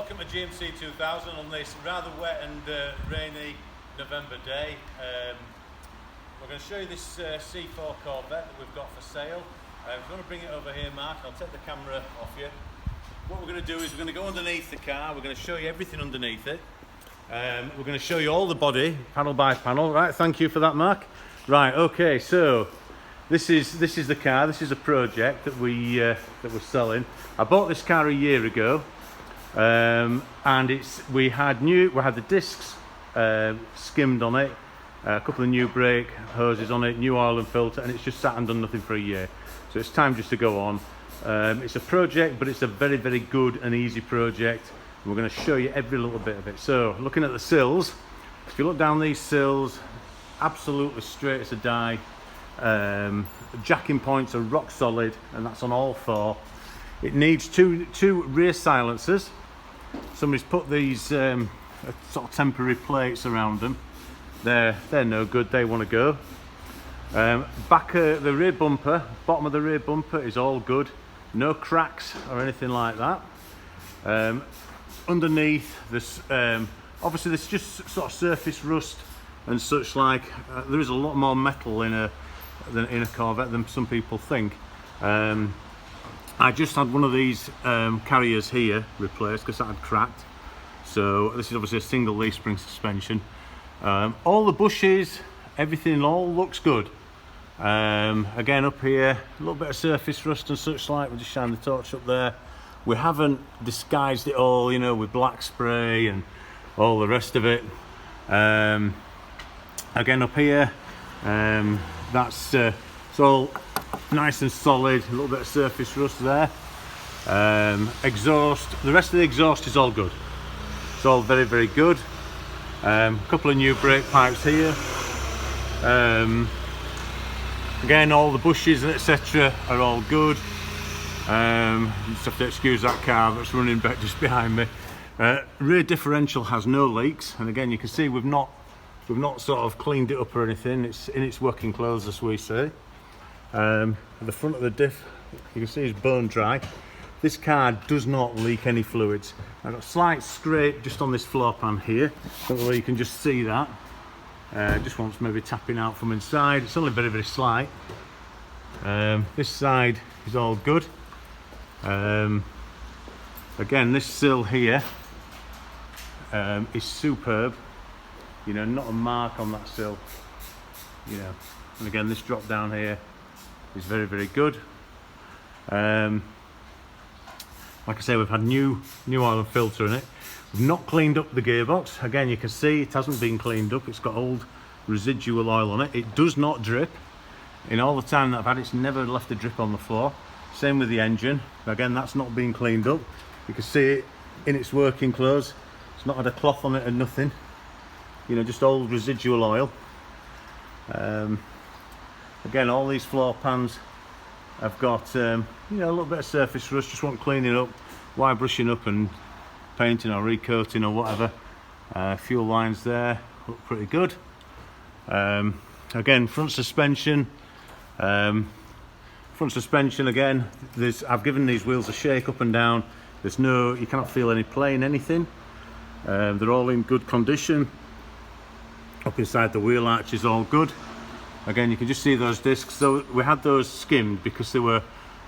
welcome to GMC 2000 on this rather wet and rainy November day. We're going to show you this C4 Corvette that we've got for sale. If you want to bring it over here, Mark, I'll take the camera off you. What we're going to do is we're going to go underneath the car. We're going to show you everything underneath it. We're going to show you all the body, panel by panel. Right, thank you for that, Mark. Right, okay, so this is the car. This is a project that we're selling. I bought this car a year ago, and we had the discs skimmed on it, a couple of new brake hoses on it, new oil and filter, and it's just sat and done nothing for a year. So it's time just to go on. It's a project, but it's a very, very good and easy project. We're going to show you every little bit of it. So looking at the sills, if you look down these sills, absolutely straight as a die. Jacking points are rock solid, and that's on all four. It needs two rear silencers. Somebody's put these sort of temporary plates around them. They're no good, they want to go. The rear bumper, bottom of the rear bumper is all good, no cracks or anything like that. Underneath this, obviously there's just sort of surface rust and such like. There is a lot more metal in a Corvette than some people think. I just had one of these carriers here replaced because that had cracked. So this is obviously a single leaf spring suspension. All the bushes, everything all looks good. Again, up here, a little bit of surface rust and such like. We'll just shine the torch up there. We haven't disguised it all, you know, with black spray and all the rest of it. Again, up here, it's all nice and solid. A little bit of surface rust there. Exhaust, the rest of the exhaust is all good. It's all very, very good. A couple of new brake pipes here. Again, all the bushes and etc. are all good. Just have to excuse that car that's running back just behind me. Rear differential has no leaks, and again you can see we've not sort of cleaned it up or anything. It's in its working clothes, as we say. The front of the diff, you can see, is bone dry. This car does not leak any fluids. I've got a slight scrape just on this floor pan here. Don't know whether you can just see that. Just wants maybe tapping out from inside. It's only very, very slight. This side is all good. Again, this sill here is superb. You know, not a mark on that sill. You know, and again, this drop down here is very, very good. Like I say, we've had new oil and filter in it. We've not cleaned up the gearbox. Again, you can see it hasn't been cleaned up. It's got old residual oil on it. It does not drip. In all the time that I've had it, it's never left a drip on the floor. Same with the engine. Again, that's not been cleaned up. You can see it in its working clothes. It's not had a cloth on it and nothing. You know, just old residual oil. Again, all these floor pans have got you know, a little bit of surface rust. Just want cleaning up, wire brushing up and painting or recoating or whatever. Fuel lines there look pretty good. Again, front suspension. Front suspension again. I've given these wheels a shake up and down. You cannot feel any play in anything. They're all in good condition. Up inside the wheel arch is all good. Again, you can just see those discs. So we had those skimmed because they were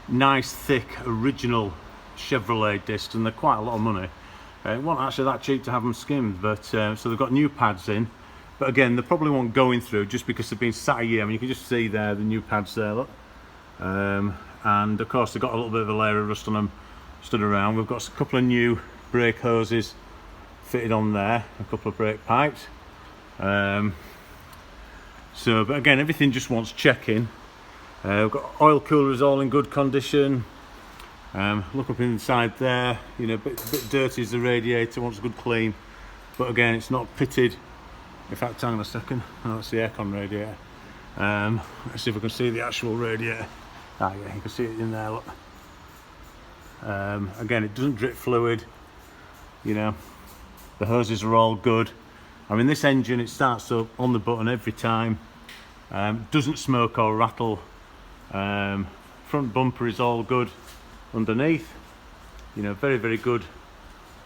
nice, thick, original Chevrolet discs, and they're quite a lot of money. It wasn't actually that cheap to have them skimmed, but so they've got new pads in. But again, they probably won't go in through just because they've been sat a year. I mean, you can just see there the new pads there, look. And of course, they've got a little bit of a layer of rust on them stood around. We've got a couple of new brake hoses fitted on there, a couple of brake pipes. But again, everything just wants checking. We've got oil coolers all in good condition. Look up inside there, you know, a bit dirty is the radiator, wants a good clean. But again, it's not pitted. In fact, hang on a second. Oh, that's the aircon radiator. Let's see if we can see the actual radiator. Ah, yeah, you can see it in there, look. Again, it doesn't drip fluid. You know, the hoses are all good. I mean, this engine, it starts up on the button every time. Doesn't smoke or rattle. Front bumper is all good underneath. You know, very, very good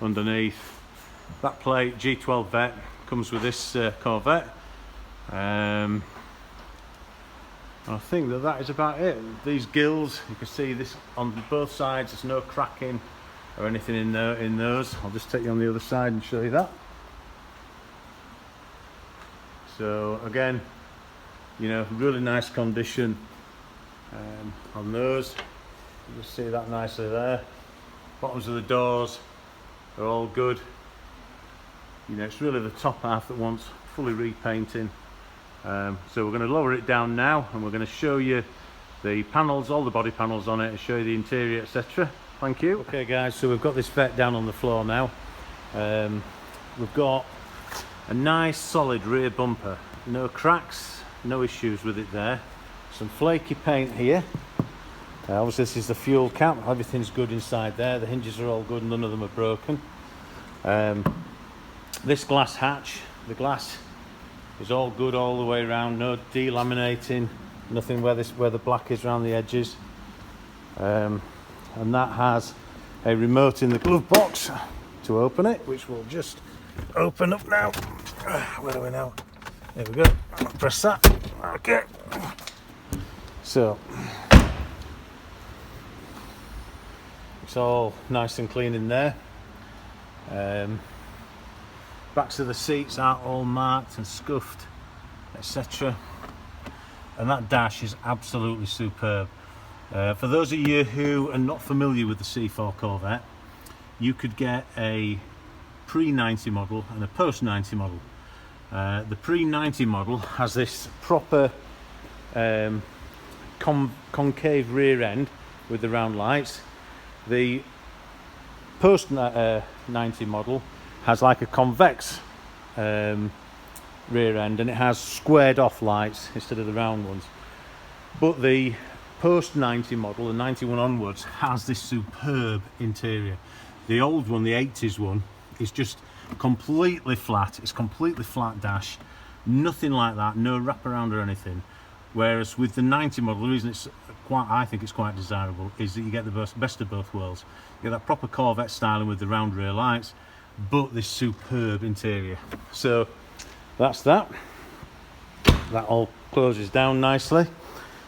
underneath. That plate, G12 Vet, comes with this Corvette. I think that is about it. These gills, you can see this on both sides, there's no cracking or anything in those. I'll just take you on the other side and show you that. So again, you know, really nice condition on those. You can see that nicely there. Bottoms of the doors are all good. You know, it's really the top half that wants fully repainting. So we're going to lower it down now, and we're going to show you the panels, all the body panels on it, and show you the interior, etc. Thank you. Okay guys, so we've got this Vet down on the floor now. We've got a nice solid rear bumper, no cracks, no issues with it there. Some flaky paint here. Obviously this is the fuel cap, everything's good inside there, the hinges are all good, none of them are broken. This glass hatch, the glass is all good all the way around, no delaminating, nothing where the black is around the edges. And that has a remote in the glove box to open it, which will just open up now. Where are we now? There we go. Press that. Okay. So it's all nice and clean in there. Backs of the seats aren't all marked and scuffed, etc. And that dash is absolutely superb. For those of you who are not familiar with the C4 Corvette, you could get a pre-90 model and a post-90 model. The pre-90 model has this proper concave rear end with the round lights. The post-90 model has like a convex rear end, and it has squared off lights instead of the round ones. But the post-90 model, the 91 onwards, has this superb interior. The old one, the 80s one, is just completely flat. It's completely flat dash, nothing like that, no wraparound or anything. Whereas with the 90 model, the reason I think it's quite desirable is that you get the best of both worlds. You get that proper Corvette styling with the round rear lights, but this superb interior. So that's that. That all closes down nicely.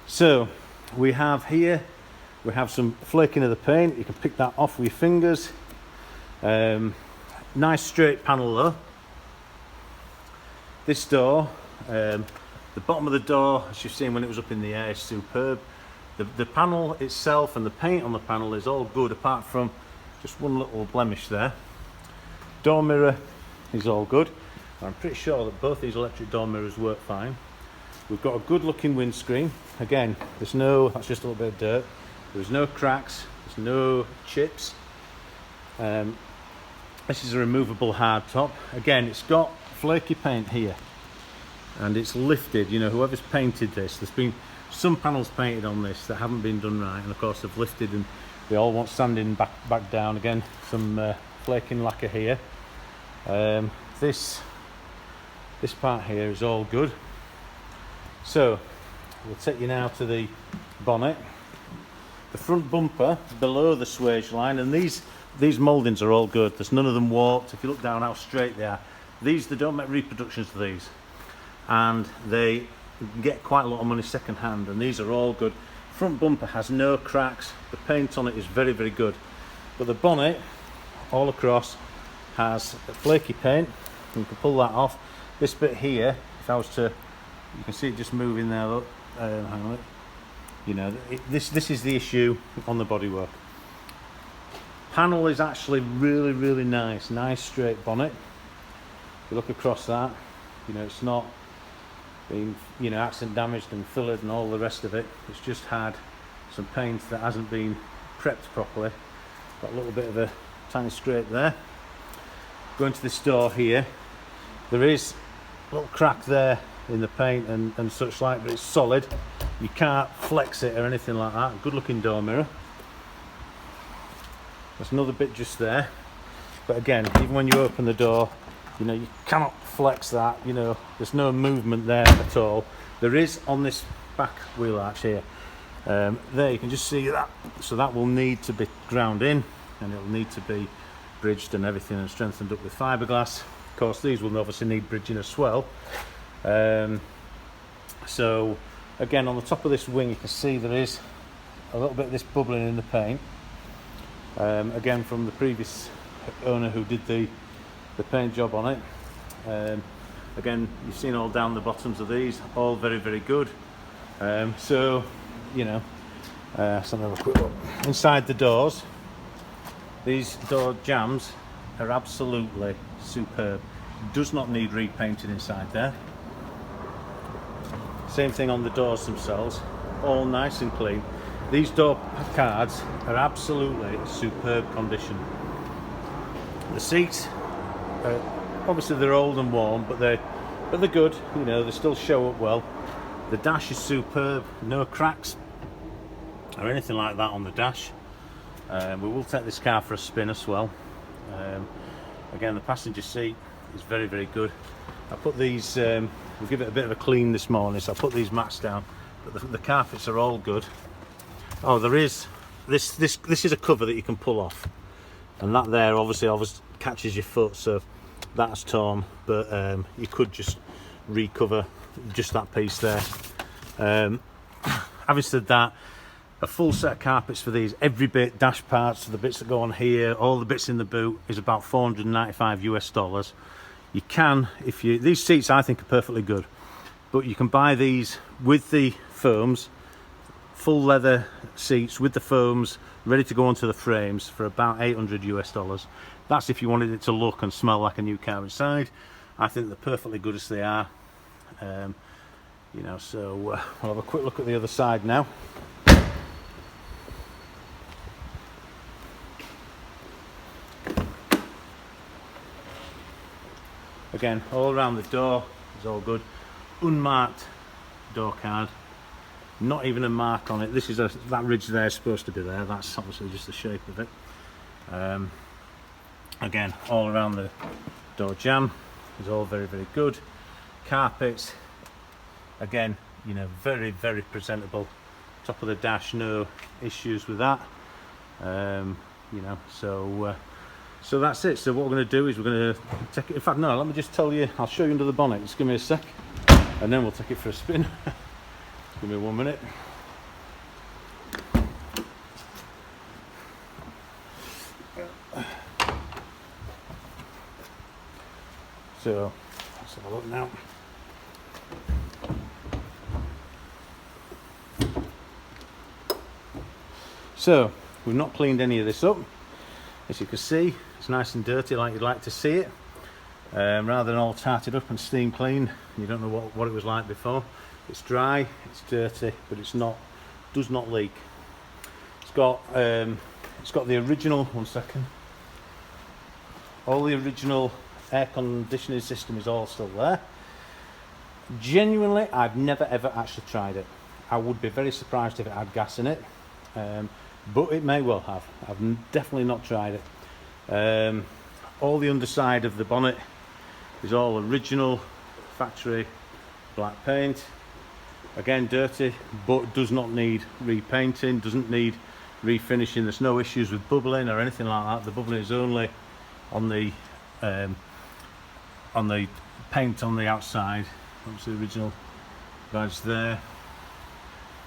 So we have here, we have some flaking of the paint. You can pick that off with your fingers. Nice straight panel though. This door, the bottom of the door, as you've seen when it was up in the air, is superb. The panel itself and the paint on the panel is all good, apart from just one little blemish there. Door mirror is all good. I'm pretty sure that both these electric door mirrors work fine. We've got a good looking windscreen. Again, that's just a little bit of dirt. There's no cracks, there's no chips. This is a removable hard top. Again, it's got flaky paint here, and it's lifted. You know, whoever's painted this, there's been some panels painted on this that haven't been done right, and of course they've lifted and they all want sanding back down again. Some flaking lacquer here. This part here is all good. So we'll take you now to the bonnet. The front bumper below the swage line, and these mouldings are all good. There's none of them warped. If you look down how straight they are, they don't make reproductions of these, and they get quite a lot of money second hand, and these are all good. Front bumper has no cracks. The paint on it is very, very good. But the bonnet all across has flaky paint. You can pull that off. This bit here, if I was to, you can see it just moving there. Look, hang on. You know, this is the issue on the bodywork. Panel is actually really, really nice straight bonnet. If you look across that, you know, it's not been, you know, accident damaged and fillered and all the rest of it. It's just had some paint that hasn't been prepped properly. Got a little bit of a tiny scrape there. Going to this door here, there is a little crack there in the paint and such like, but it's solid. You can't flex it or anything like that. Good looking door mirror. There's another bit just there, but again, even when you open the door, you know, you cannot flex that. You know, there's no movement there at all. There is on this back wheel arch here. There you can just see that, so that will need to be ground in, and it'll need to be bridged and everything and strengthened up with fiberglass. Of course, these will obviously need bridging as well. So again, on the top of this wing you can see there is a little bit of this bubbling in the paint, again from the previous owner who did the paint job on it. Again, you've seen all down the bottoms of these, all very good. So you know, let's have a quick look inside the doors. These door jambs are absolutely superb. Does not need repainting inside there. Same thing on the doors themselves, all nice and clean. These door cards are absolutely superb condition. The seats, obviously they're old and worn, but they're good. You know, they still show up well. The dash is superb, no cracks or anything like that on the dash. We will take this car for a spin as well. Again, the passenger seat is very good. I put these, we'll give it a bit of a clean this morning, so I put these mats down, but the carpets are all good. Oh, there is this is a cover that you can pull off, and that there obviously catches your foot, so that's torn, but you could just recover just that piece there. Having said that, a full set of carpets for these, every bit, dash parts, the bits that go on here, all the bits in the boot, is about $495 US. You can, these seats I think are perfectly good, but you can buy these with the foams, full leather seats with the foams, ready to go onto the frames for about $800 US. That's if you wanted it to look and smell like a new car inside. I think they're perfectly good as they are. You know, so we'll have a quick look at the other side now. Again, all around the door is all good. Unmarked door card, not even a mark on it. This is that ridge there is supposed to be there. That's obviously just the shape of it. Again, all around the door jamb is all very good. Carpets, again, you know, very presentable. Top of the dash, no issues with that. You know, so that's it. So what we're going to do is we're going to take it. In fact, no, let me just tell you, I'll show you under the bonnet. Just give me a sec, and then we'll take it for a spin. Give me 1 minute. So let's have a look now. So we've not cleaned any of this up. As you can see, it's nice and dirty like you'd like to see it. Rather than all tarted up and steam clean, you don't know what it was like before. It's dry, it's dirty, but does not leak. It's got the original, one second. All the original air conditioning system is all still there. Genuinely, I've never ever actually tried it. I would be very surprised if it had gas in it. But it may well have. I've definitely not tried it. All the underside of the bonnet is all original factory black paint. Again, dirty, but does not need repainting, doesn't need refinishing. There's no issues with bubbling or anything like that. The bubbling is only on the paint on the outside. Obviously the original badge there.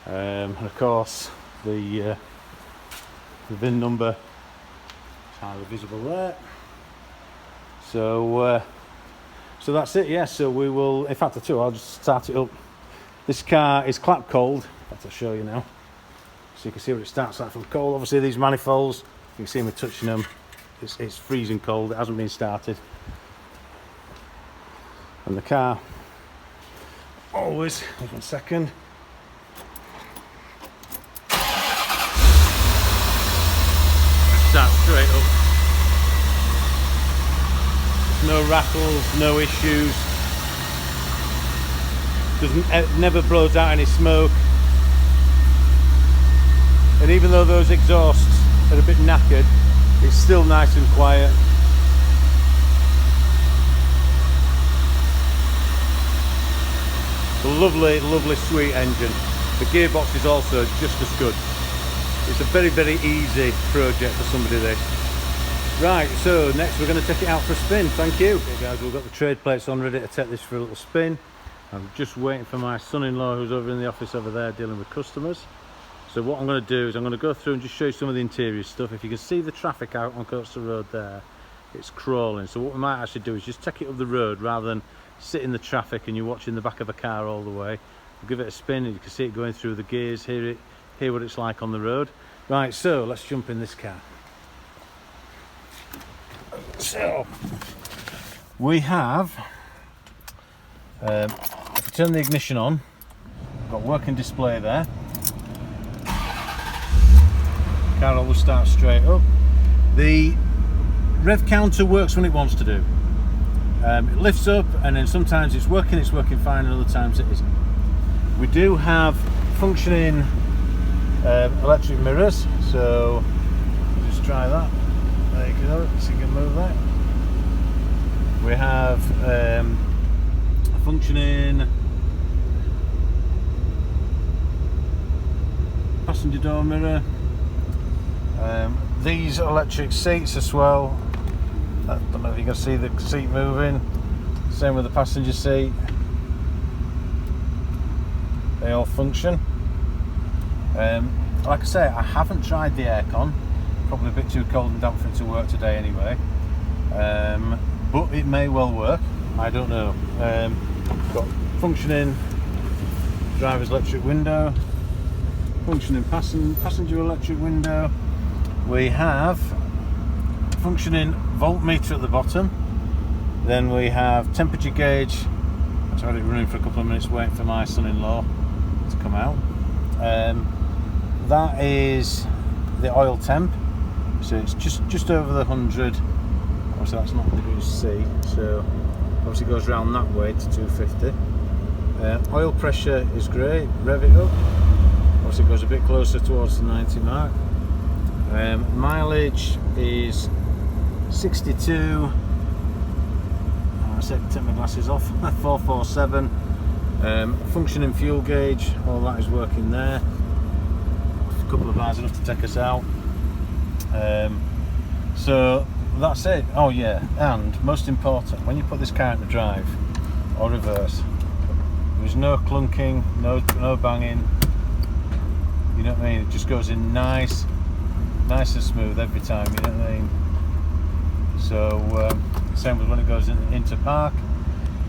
And of course the VIN number is highly visible there. So that's it. Yeah, so we will, in fact I'll just start it up. This car is clap cold. I'll show you now, so you can see what it starts like from cold. Obviously these manifolds, you can see me touching them, it's freezing cold. It hasn't been started, and the car always, 1 second, starts straight up. No rattles, no issues. Never blows out any smoke. And even though those exhausts are a bit knackered, it's still nice and quiet. It's a lovely, lovely, sweet engine. The gearbox is also just as good. It's a very, very easy project for somebody this. Right, so next we're going to take it out for a spin. Thank you. Okay guys, we've got the trade plates on ready to take this for a little spin. I'm just waiting for my son-in-law who's over in the office over there dealing with customers. So what I'm going to do is I'm going to go through and just show you some of the interior stuff. If you can see the traffic out on Coastal Road there, it's crawling. So what we might actually do is just take it up the road rather than sit in the traffic and you're watching the back of a car all the way. We'll give it a spin and you can see it going through the gears, hear what it's like on the road. Right, so let's jump in this car. So we have, if we turn the ignition on, we've got working display there. Car always starts straight up. The rev counter works when it wants to do. It lifts up and then sometimes it's working fine, and other times it isn't. We do have functioning electric mirrors, so just try that. There you go, so you can move that. We have a functioning passenger door mirror. These electric seats as well. I don't know if you can see the seat moving. Same with the passenger seat. They all function. Like I say, I haven't tried the aircon. Probably a bit too cold and damp for it to work today anyway. But it may well work. I don't know. Got functioning driver's electric window. Functioning passenger electric window. We have functioning voltmeter at the bottom. Then we have temperature gauge. I've had it running for a couple of minutes waiting for my son-in-law to come out. That is the oil temp, so it's just over the 100. Obviously that's not degrees C, so obviously it goes around that way to 250. Oil pressure is great. Rev it up. Obviously it goes a bit closer towards the 90 mark. Mileage is 62. I said take my glasses off. 447. Functioning fuel gauge. All that is working there. A couple of bars enough to take us out. So that's it. Oh yeah, and most important, when you put this car into drive or reverse, there's no clunking, no banging. You know what I mean? It just goes in nice and smooth every time. You know what I mean? So same with when it goes into park.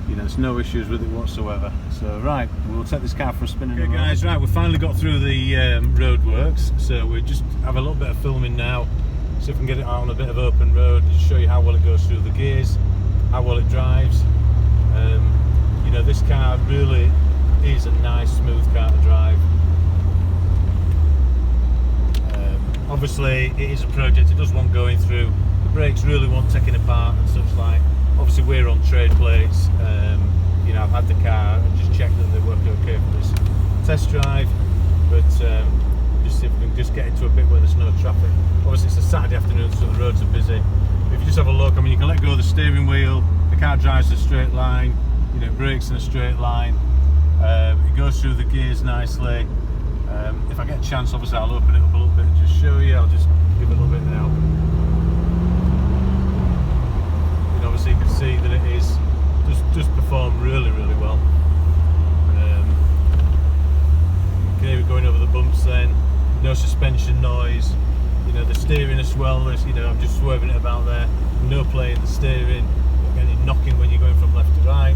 You know, there's no issues with it whatsoever. So right, we'll take this car for a spin. Okay guys, right, we finally got through the roadworks, so we just have a little bit of filming now, see if we can get it out on a bit of open road, just show you how well it goes through the gears, how well it drives. You know, this car really is a nice smooth car to drive. Obviously it is a project, it does want going through, the brakes really want taking apart and such like. Obviously we're on trade plates. You know, I've had the car and just checked that they work okay for this test drive, but just see if we can just get into a bit where there's no traffic. Obviously it's a Saturday afternoon, so the roads are busy. If you just have a look, I mean, you can let go of the steering wheel, the car drives in a straight line, you know, it brakes in a straight line, it goes through the gears nicely. If I get a chance, obviously I'll open it up a little bit and just show you. I'll just give it a little bit now. And obviously you can see that it is just performed really well. You can hear it going over the bumps then, no suspension noise. You know, the steering as well, you know, I'm just swerving it about there, no play in the steering, not getting any knocking when you're going from left to right.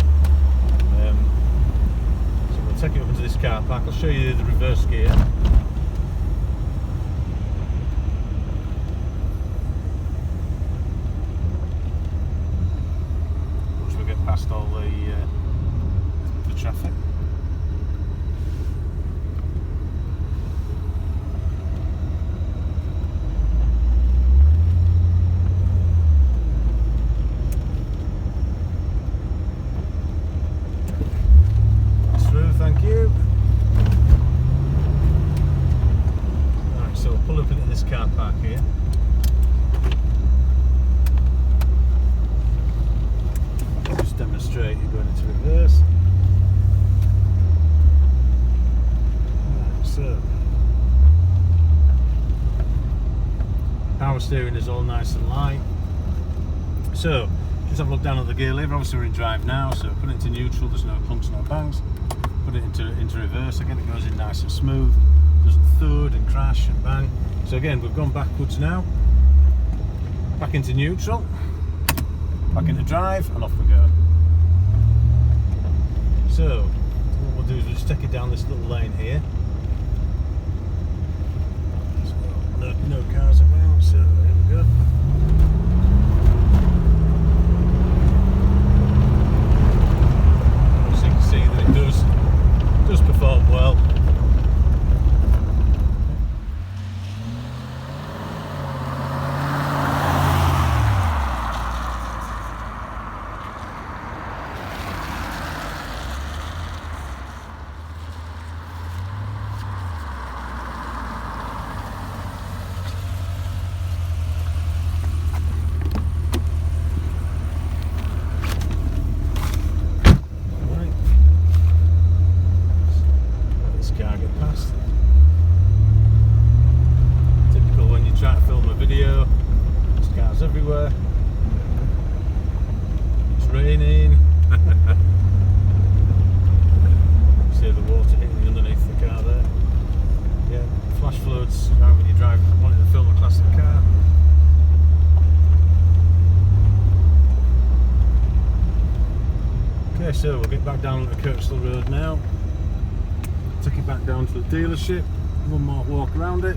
So we'll take it up into this car park. I'll show you the reverse gear. Once we get past all the traffic. Thank you. Right, so we'll pull up into this car park here. Just demonstrate you're going into reverse. Right, so power steering is all nice and light. So just have a look down at the gear lever. Obviously we're in drive now, so put it into neutral, there's no clunks, no bangs. Put it into reverse, again it goes in nice and smooth, doesn't thud and crash and bang. So again, we've gone backwards now, back into neutral, back into drive, and off we go. So what we'll do is we'll just take it down this little lane here. So, no cars about, so here we go. So you can see that it does perform well. Typical when you try to film a video, there's cars everywhere, it's raining, see the water hitting underneath the car there. Yeah, flash floods right when you drive, wanting to film a classic car. Okay, so we'll get back down the Kirkstall Road now. Take it back down to the dealership, one more walk around it.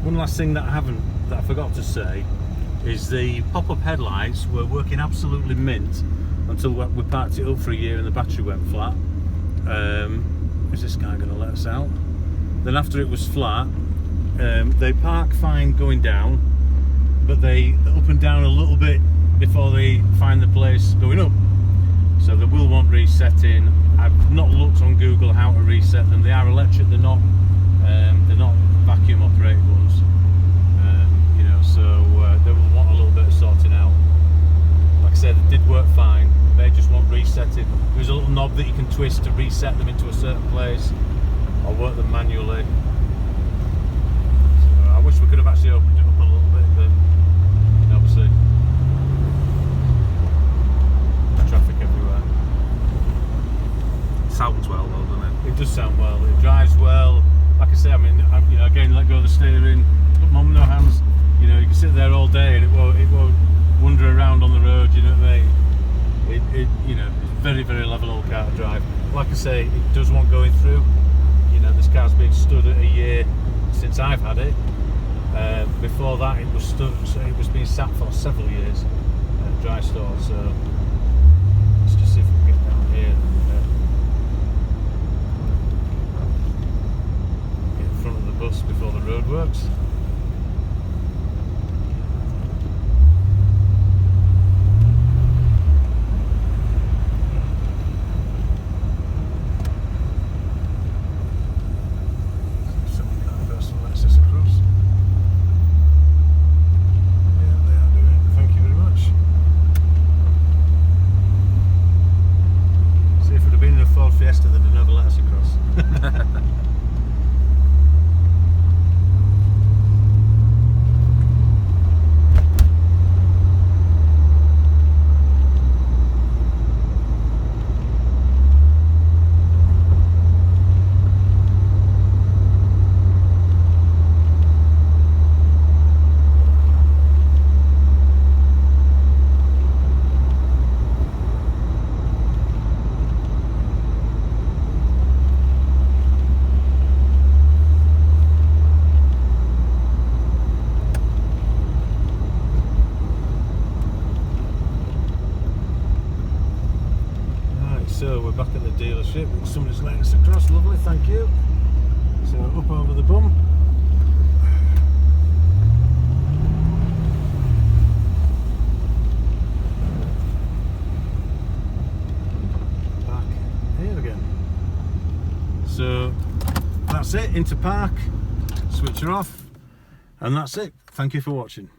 One last thing that I forgot to say is the pop-up headlights were working absolutely mint until we parked it up for a year and the battery went flat. Is this guy going to let us out? Then after it was flat, they park fine going down, but they up and down a little bit before they find the place going up. So they will want resetting. I've not looked on Google how to reset them. They are electric, they're not vacuum operated ones. You know, so they will want a little bit of sorting out. Like I said, it did work fine. They just want resetting. There's a little knob that you can twist to reset them into a certain place or work them manually. So I wish we could have actually opened it up a little bit, but obviously traffic everywhere. Sounds well though, doesn't it? It does sound well. It drives well. Like I say, I mean, you know, again, let go of the steering, put mum no hands. You know, you can sit there all day and it won't wander around on the road. You know what I mean? It you know, it's very, very level old car to drive. Like I say, it does want going through. You know, this car's been stood at a year since I've had it. Before that, it was stood. So it was being sat for several years at dry store. So let's just see if we can get down here. Get in front of the bus before the roadworks. Fiesta that had never let us across. So we're back at the dealership. Somebody's letting us across. Lovely, thank you. So up over the bum. Back here again. So that's it. Into park. Switch her off, and that's it. Thank you for watching.